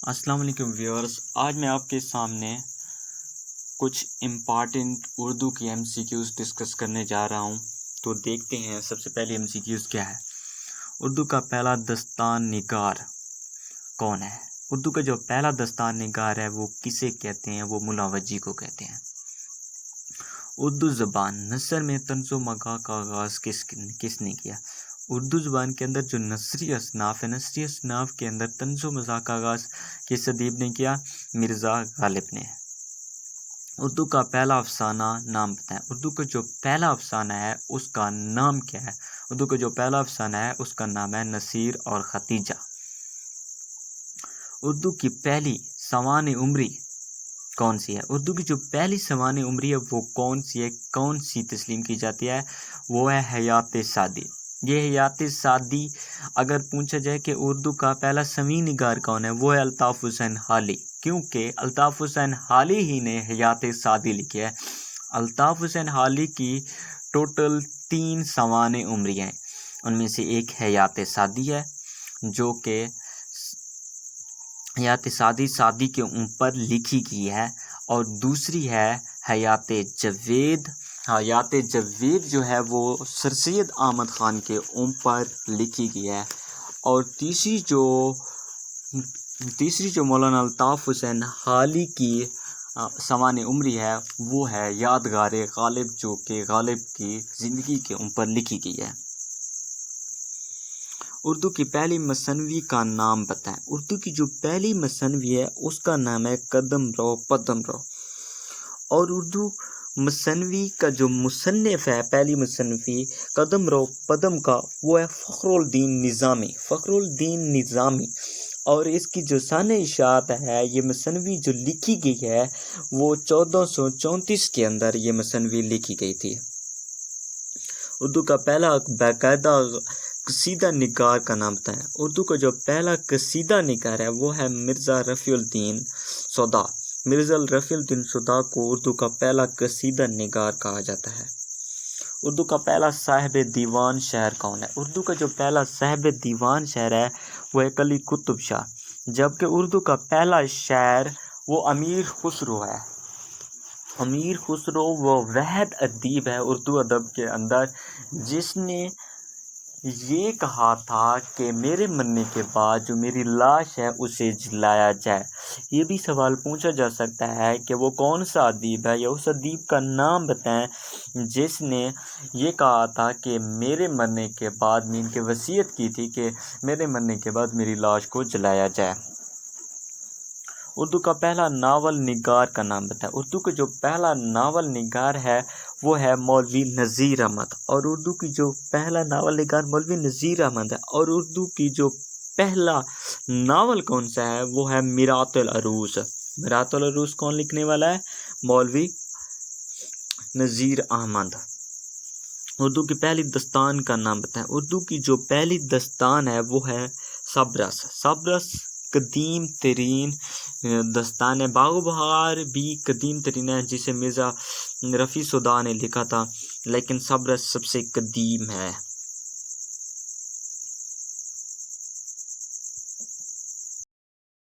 السلام علیکم ویورز، آج میں آپ کے سامنے کچھ امپارٹنٹ اردو کی ایم سی کیوز ڈسکس کرنے جا رہا ہوں۔ تو دیکھتے ہیں سب سے پہلے ایم سی کیوز کیا ہے۔ اردو کا پہلا دستان نگار کون ہے؟ اردو کا جو پہلا دستان نگار ہے وہ کسے کہتے ہیں؟ وہ ملا وجی کو کہتے ہیں۔ اردو زبان نثر میں طنز و مزاح کا آغاز کس نے کیا؟ اردو زبان کے اندر جو نثری اصناف ہے، نثری اصناف کے اندر طنز و مزاح کا آغاز کس ادیب نے کیا؟ مرزا غالب نے۔ اردو کا پہلا افسانہ نام بتائیں۔ اردو کا جو پہلا افسانہ ہے اس کا نام کیا ہے؟ اردو کا جو پہلا افسانہ ہے اس کا نام ہے نصیر اور ختیجہ۔ اردو کی پہلی سوانح عمری کون سی ہے؟ اردو کی جو پہلی سوانح عمری ہے وہ کون سی ہے؟ کون سی تسلیم کی جاتی ہے؟ وہ ہے حیات سعدی۔ یہ حیات سعدی اگر پوچھا جائے کہ اردو کا پہلا سویں نگار کون ہے، وہ ہے الطاف حسین حالی، کیونکہ الطاف حسین حالی ہی نے حیات سعدی لکھی ہے۔ الطاف حسین حالی کی ٹوٹل 3 سوانح عمری ہیں، ان میں سے ایک حیات سعدی ہے جو کہ حیات سعدی کے اوپر لکھی گئی ہے، اور دوسری ہے حیات جاوید۔ حیات جاوید جو ہے وہ سر سید احمد خان کے اوپر لکھی گئی ہے، اور تیسری جو مولانا الطاف حسین حالی کی سوانح عمری ہے وہ ہے یادگار غالب، جو کہ غالب کی زندگی کے اوپر لکھی گئی ہے۔ اردو کی پہلی مثنوی کا نام بتائیں۔ اردو کی جو پہلی مثنوی ہے اس کا نام ہے قدم رو پدم رو، اور اردو مثنوی کا جو مصنف ہے، پہلی مثنوی قدم رو پدم کا، وہ ہے فخر الدین نظامی، اور اس کی جو سانِ اشاعت ہے، یہ مثنوی جو لکھی گئی ہے وہ 1434 کے اندر یہ مثنوی لکھی گئی تھی۔ اردو کا پہلا باقاعدہ قصیدہ نگار کا نام بتائیں۔ اردو کا جو پہلا قصیدہ نگار ہے وہ ہے مرزا رفیع الدین سودا۔ مرزا رفیع الدین سودا کو اردو کا پہلا قصیدہ نگار کہا جاتا ہے۔ اردو کا پہلا صاحب دیوان شاعر کون ہے؟ اردو کا جو پہلا صاحب دیوان شاعر ہے وہ ہے قلی قطب شاہ، جبکہ اردو کا پہلا شاعر وہ امیر خسرو ہے۔ امیر خسرو وہ واحد ادیب ہے اردو ادب کے اندر جس نے یہ کہا تھا کہ میرے مرنے کے بعد جو میری لاش ہے اسے جلایا جائے۔ یہ بھی سوال پوچھا جا سکتا ہے کہ وہ کون سا ادیب ہے، یا اس ادیب کا نام بتائیں جس نے یہ کہا تھا کہ میرے مرنے کے بعد، میں ان کی وصیت کی تھی کہ میرے مرنے کے بعد میری لاش کو جلایا جائے۔ اردو کا پہلا ناول نگار کا نام بتائیں۔ اردو کا جو پہلا ناول نگار ہے وہ ہے مولوی نذیر احمد، اور اردو کی جو پہلا ناول نگار مولوی نذیر احمد ہے، اور اردو کی جو پہلا ناول کون سا ہے وہ ہے میرات العروس۔ میرات العروس کون لکھنے والا ہے؟ مولوی نذیر احمد۔ اردو کی پہلی دستان کا نام بتائیں۔ اردو کی جو پہلی دستان ہے وہ ہے صبرس۔ صبرس قدیم ترین دستان ہے۔ باغ و بہار بھی قدیم ترین ہے جسے مرزا رفیع سودا نے لکھا تھا، لیکن صبرس سب سے قدیم ہے۔